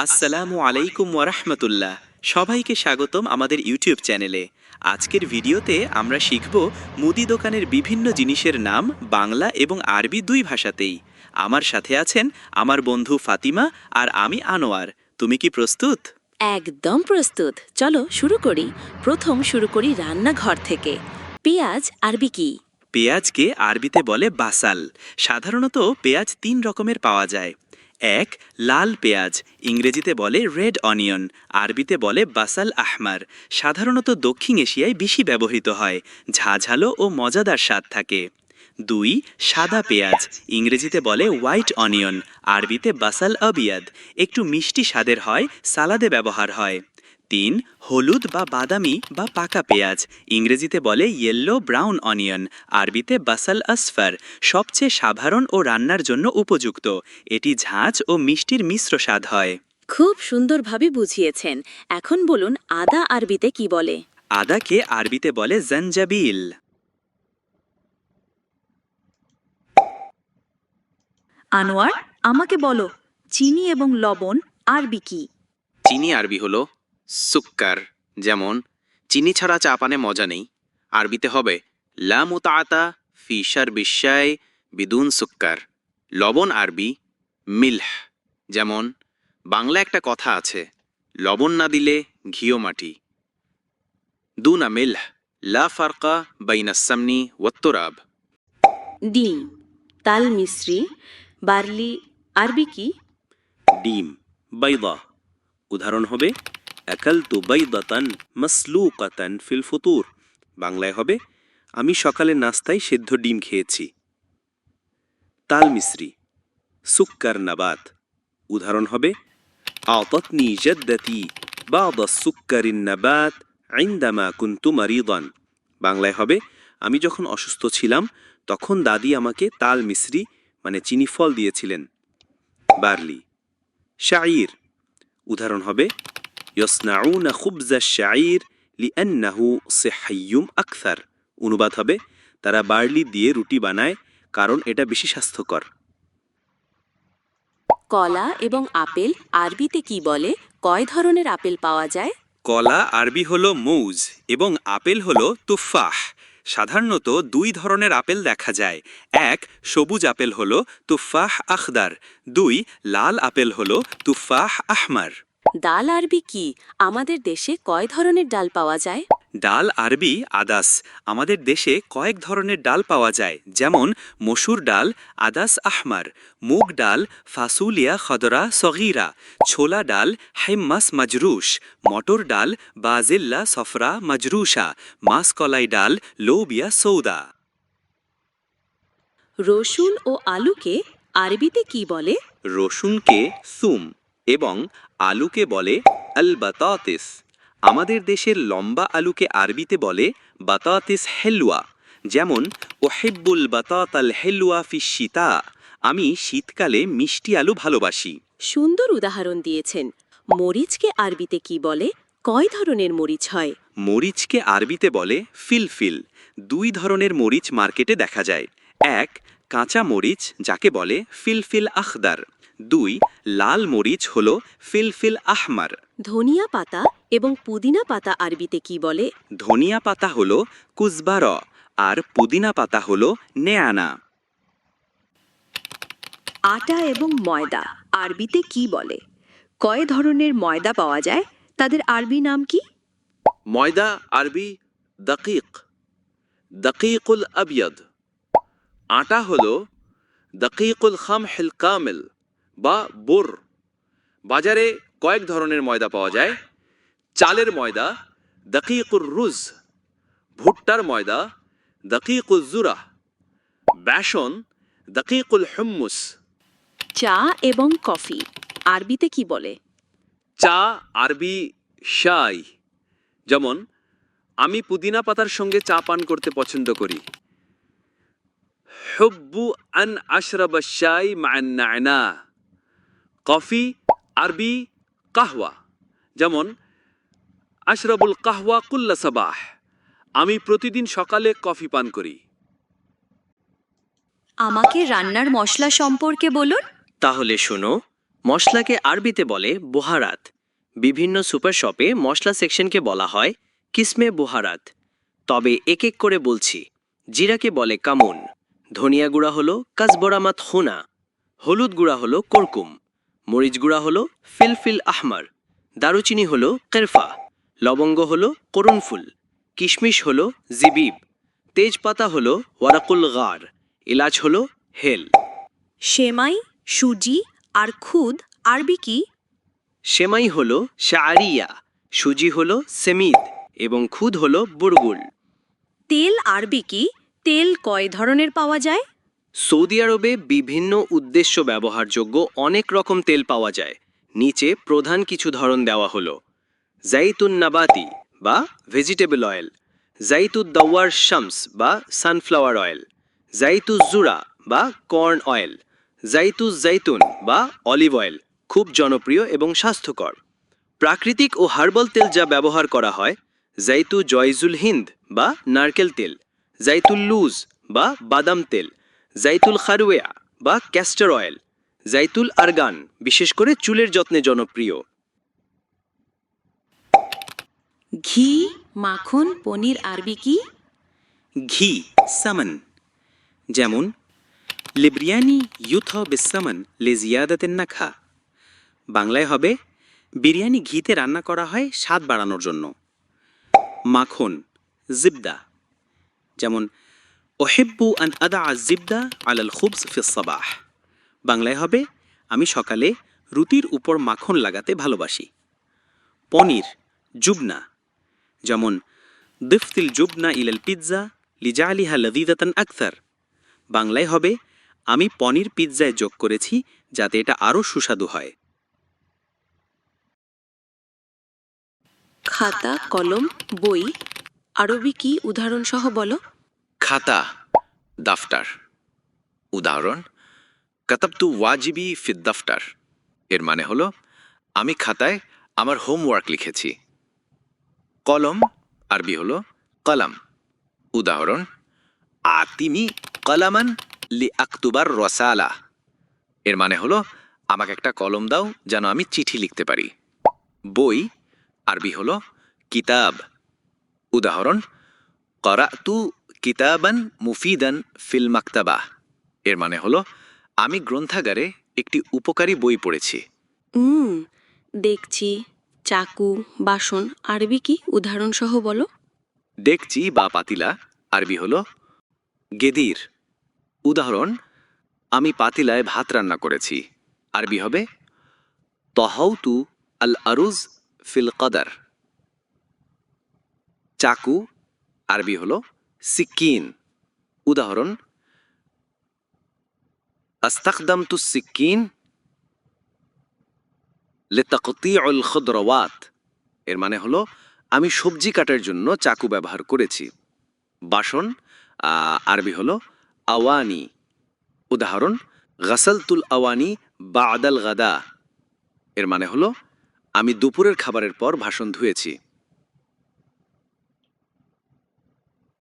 আসসালামু আলাইকুম ওয়ারাহমাতুল্লাহ। সবাইকে স্বাগতম আমাদের ইউটিউব চ্যানেলে। আজকের ভিডিওতে আমরা শিখব মুদি দোকানের বিভিন্ন জিনিসের নাম বাংলা এবং আরবি দুই ভাষাতেই। আমার সাথে আছেন আমার বন্ধু ফাতিমা আর আমি আনোয়ার। তুমি কি প্রস্তুত? একদম প্রস্তুত। চলো শুরু করি। প্রথম শুরু করি রান্নাঘর থেকে। পেঁয়াজ আরবি কি? পেঁয়াজকে আরবিতে বলে বাসাল। সাধারণত পেঁয়াজ তিন রকমের পাওয়া যায়। এক, লাল পেঁয়াজ, ইংরেজিতে বলে রেড অনিয়ন, আরবিতে বলে বাসাল আহমার। সাধারণত দক্ষিণ এশিয়ায় বেশি ব্যবহৃত হয়, ঝাঝালো ও মজাদার স্বাদ থাকে। দুই, সাদা পেঁয়াজ, ইংরেজিতে বলে হোয়াইট অনিয়ন, আরবিতে বাসাল আবিয়াদ, একটু মিষ্টি স্বাদের হয়, সালাদে ব্যবহার হয়। তিন, হলুদ বা বাদামি বা পাকা পেঁয়াজ, ইংরেজিতে বলে ইয়েলো ব্রাউন অনিয়ন, আরবিতে বাসাল আসফার, সবচেয়ে সাধারণ ও রান্নার জন্য উপযুক্ত। এটি ঝাঁঝ ও মিষ্টির মিশ্র স্বাদ হয়। খুব সুন্দরভাবে বুঝিয়েছেন। এখন বলুন আদা আরবিতে কি বলে? আদাকে আরবিতে বলে জঞ্জাবিল। আনোয়ার, আমাকে বলো চিনি এবং লবণ আরবি কি? চিনি আরবি হলো সুক্কার। যেমন চিনি ছাড়া চা পানে মজা নেই। আরবিতে হবে লা মুতাআতা ফি শারবিশ শাই বিদুন সুক্কার। লবণ আরবি মিলহ। যেমন বাংলা একটা কথা আছে, লবণ না দিলে ঘিও মাটি। দুনা মিলহ লা ফারকা বাইনাস সামনি ওয়াত তুরাব। ডিম, তাল মিশ্রি, বার্লি আরবি কি? ডিম, বাইদা। উদাহরণ হবে আকালতু বাইদাতান মাসলুকাতান ফিল ফুতুর। বাংলায় হবে আমি সকালে নাস্তায় সেদ্ধ ডিম খেয়েছি। তাল মিশ্রি, সুক্কার নাবাত। উদাহরণ হবে আতাতনি জাদ্দাতি বাদ সুক্কারিন নাবাত ইনদামা কুনতু মারিদান। বাংলায় হবে আমি যখন অসুস্থ ছিলাম তখন দাদি আমাকে তাল মিশ্রি মানে চিনি ফল দিয়েছিলেন। বার্লি, শাইর। উদাহরণ হবে ইসনাউনা খুবজা শাইর লিআন্নাহু সিহহিয়ুম আকসার। অনুবাদ হবে তারা বার্লি দিয়ে রুটি বানায় কারণ এটা বেশি স্বাস্থ্যকর। কলা এবং আপেল আরবিতে কি বলে? কয় ধরনের আপেল পাওয়া যায়? কলা আরবি হলো মৌজ এবং আপেল হলো তুফাহ। সাধারণত দুই ধরনের আপেল দেখা যায়। এক, সবুজ আপেল হলো তুফাহ আখদার। দুই, লাল আপেল হলো তুফাহ আহমার। ডাল আরবি কি? আমাদের দেশে কয় ধরনের ডাল পাওয়া যায়? ডাল আরবি আদাস। আমাদের দেশে কয়েক ধরনের ডাল পাওয়া যায়, যেমন মসুর ডাল আদাস আহমার, মুগ ডাল ফাসুলিয়া খদরা সগীরা, ছোলা ডাল হেম্মাস মাজরুশ, মটর ডাল বাজিল্লা সফরা মাজরুশা, মাসকলাই ডাল লোবিয়া সৌদা। রসুন ও আলুকে আরবিতে কি বলে? রসুনকে সুম এবং আলুকে বলে আল বাতাতিস। আমাদের দেশের লম্বা আলুকে আরবিতে বলে বাতাতিস হেলুয়া। যেমন ওহিব্বুল বাতাতাল হেলুয়া ফি শীতা, আমি শীতকালে মিষ্টি আলু ভালোবাসি। সুন্দর উদাহরণ দিয়েছেন। মরিচকে আরবিতে কি বলে? কয় ধরনের মরিচ হয়? মরিচকে আরবিতে বলে ফিলফিল। দুই ধরনের মরিচ মার্কেটে দেখা যায়। এক, কাঁচা মরিচ যাকে বলে ফিলফিল আখদার। দুই, লাল মরিচ হল ফিলফিল আহমার। ধনিয়া পাতা এবং পুদিনা পাতা আরবিতে কি বলে? ধনিয়া পাতা হল কুজবার আর পুদিনা পাতা হল নেয়ানা। আটা এবং ময়দা আরবিতে কি বলে? কয় ধরনের ময়দা পাওয়া যায়? তাদের আরবি নাম কি? ময়দা আরবি দাকিক, দাকিকুল আবিয়াদ। আটা হলো দাকিকুল খামহিল কামিল বা বুর। বাজারে কয়েক ধরনের ময়দা পাওয়া যায়। চালের ময়দা দাকিকুর রুজ, ভুট্টার ময়দা দাকিকুল জুরা, বেসন দাকিকুল হুম্মুস। চা এবং কফি আরবিতে কি বলে? চা আরবি শাই। যেমন আমি পুদিনা পাতার সঙ্গে চা পান করতে পছন্দ করি। হুব্বু আন আশরাবা শাই মা'আন না'না। কফি আরবি কাহওয়া। যেমন আশরাবুল কাহওয়া কুল্লা সাবাহ, আমি প্রতিদিন সকালে কফি পান করি। আমাকে রান্নার মশলা সম্পর্কে বলুন। তাহলে শোনো, মশলাকে আরবিতে বলে বোহারাত। বিভিন্ন সুপার শপে মশলা সেকশনকে বলা হয় কিসমে বোহারাত। তবে এক এক করে বলছি। জিরাকে বলে কামুন, ধনিয়া গুঁড়া হলো কাজবরামাত হুনা, হলুদ গুঁড়া হলো করকুম, মরিচ গুঁড়া হলো ফিলফিল আহমার, দারুচিনি হলো কেরফা, লবঙ্গ হলো করুনফুল, কিশমিশ হলো জিবিব, তেজপাতা হলো ওয়ারাকুল গার, এলাচ হলো হেল। সেমাই, সুজি আর খুদ আরবি কি? সেমাই হলো শাআরিয়া, সুজি হলো সেমিদ এবং খুদ হলো বুরগুল। তেল আরবি কি? তেল কয় ধরনের পাওয়া যায়? সৌদি আরবে বিভিন্ন উদ্দেশ্য ব্যবহারযোগ্য অনেক রকম তেল পাওয়া যায়। নিচে প্রধান কিছু ধরন দেওয়া হলো: জাইতুন নাবাতি বা ভেজিটেবল অয়েল, জাইতুদ দাওয়ার শামস বা সানফ্লাওয়ার অয়েল, জাইতুজ জুরা বা কর্ন অয়েল, জাইতুজ জাইতুন বা অলিভ অয়েল খুব জনপ্রিয় এবং স্বাস্থ্যকর। প্রাকৃতিক ও হার্বাল তেল যা ব্যবহার করা হয়: জাইতু জয়জুল হিন্দ বা নারকেল তেল, জাইতুল লুজ বা বাদাম তেল, জাইতুল খারুয়া বা ক্যাস্টর অয়েল, জাইতুল আরগান বিশেষ করে চুলের যত্নে জনপ্রিয়। ঘি, মাখন, পনির আরবি কি? ঘি সামান, যেমন লিব্রিয়ানি ইউথ বিসামান লেজিয়াদাতেন নাখা। বাংলায় হবে বিরিয়ানি ঘিতে রান্না করা হয় স্বাদ বাড়ানোর জন্য। মাখন জিবদা, যেমন ওহেব্বু আন আদা জিবদা আলাল খুবস ফিস সাবাহ। বাংলায় হবে আমি সকালে রুটির উপর মাখন লাগাতে ভালোবাসি। পনির জুবনা, যেমন দিফতিল জুবনা ইলাল পিৎজা লিজালিহা লযীযাতান আকসার। বাংলায় হবে আমি পনির পিৎজায় যোগ করেছি যাতে এটা আরও সুস্বাদু হয়। খাতা, কলম, বই আরবি কি? উদাহরণ সহ বলো। খাতা, দাফটার। উদাহরণ: কাতাবতু ওয়াজিবি ফিদ দাফটার। এর মানে হলো আমি খাতায় আমার হোমওয়ার্ক লিখেছি। কলম আরবি হলো কলাম। উদাহরণ: আতিমি কলামান লি আকতুবার রসালা। এর মানে হলো আমাকে একটা কলম দাও যেন আমি চিঠি লিখতে পারি। বই আরবি হলো কিতাব। উদাহরণ: করাতু কিতাবান মুফিদান ফিল মাকতাবাহ। এর মানে হলো আমি গ্রন্থাগারে একটি উপকারী বই পড়েছি। দেখছি, চাকু, বাসন আরবি কি? উদাহরণ সহ বলো। ডেকচি বা পাতিলা আরবি হলো গেদির। উদাহরণ: আমি পাতিলায় ভাত রান্না করেছি। আরবি হবে তহাউতু আল আরুজ ফিল কদার। চাকু আরবি হলো সিক্কিন। উদাহরণ: আস্তাখদামতু সিক্কিন লিতাকতিউল খুদরাওয়াত। এর মানে হলো আমি সবজি কাটার জন্য চাকু ব্যবহার করেছি। বাসন আরবি হলো আওয়ানি। উদাহরণ: গাসালতুল আওয়ানি বাদাল গাদা। এর মানে হলো আমি দুপুরের খাবারের পর বাসন ধুয়েছি।